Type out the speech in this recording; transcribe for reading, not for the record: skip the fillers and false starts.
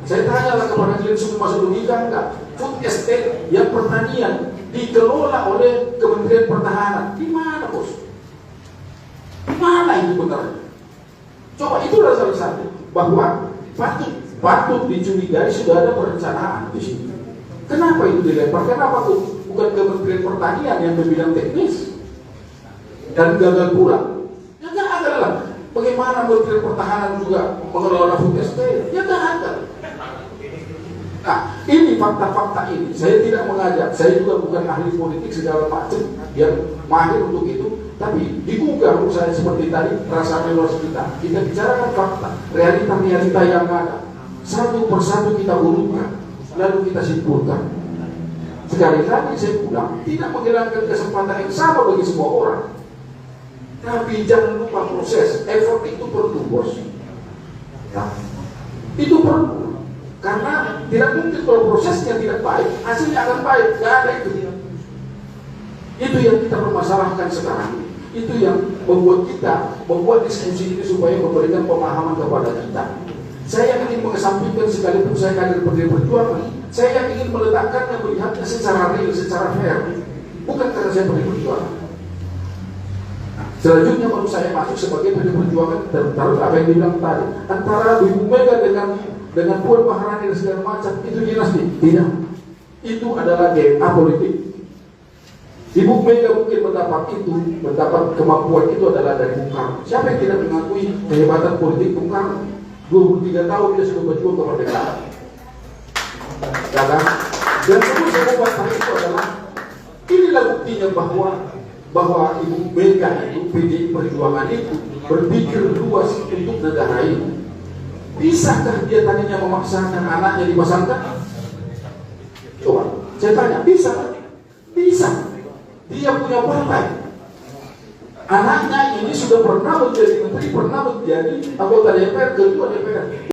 Saya tanyalah kepada kalian semua, masuk logika enggak? Food estate yang pertanian dikelola oleh Kementerian Pertahanan, di mana bos? Di mana itu benar? Coba itulah salah satu bahwa patut dicurigai sudah ada perencanaan di sini. Kenapa itu dilempar? Kenapa tuh bukan Kementerian Pertanian yang berbidang teknis dan gagal pula? Ya nggak ada lah. Bagaimana Kementerian Pertahanan juga mengelola food estate? Ya nggak ada. Nah, ini fakta-fakta ini. Saya tidak mengajak. Saya juga bukan ahli politik segala macam yang mahir untuk itu. Tapi digugah saya seperti tadi rasanya luar kita. Kita bicarakan fakta, realita-realita yang ada. Satu persatu kita urutkan, lalu kita simpulkan. Sekali lagi saya ulang, tidak menghilangkan kesempatan yang sama bagi semua orang. Tapi jangan lupa proses, effort itu perlu bos. Ya. Itu perlu. Karena tidak mungkin kalau prosesnya tidak baik, hasilnya akan baik. Tidak ada itu. Itu yang kita permasalahkan sekarang. Itu yang membuat diskusi ini supaya memberikan pemahaman kepada kita. Saya ingin mengesampingkan sekalipun saya kader PDI Perjuangan, saya ingin meletakkannya, melihatnya secara real, secara fair. Bukan karena saya PDI Perjuangan. Selanjutnya kalau saya masuk sebagai PDI Perjuangan, taruh apa yang dibilang tadi, antara Ibu Mega dengan Puan Maharani dan segala macam, itu dinasti. Tidak. Itu adalah DNA politik. Ibu Mega mungkin mendapat kemampuan itu adalah dari Bung Karno. Siapa yang tidak mengakui kehebatan politik Bung Karno? 23 tahun dia sudah berjuang kemerdekaan. Ya kan? Dan semua saya membantah itu adalah inilah buktinya bahwa Ibu Mega itu, PDI Perjuangan itu berpikir luas untuk negara ini. Bisakah dia tadinya memaksakan anaknya dipasangkan? Coba, saya tanya, bisa? Bisa. Dia punya partai. Anaknya ini sudah pernah menjadi menteri, pernah menjadi anggota DPR, ketua DPR.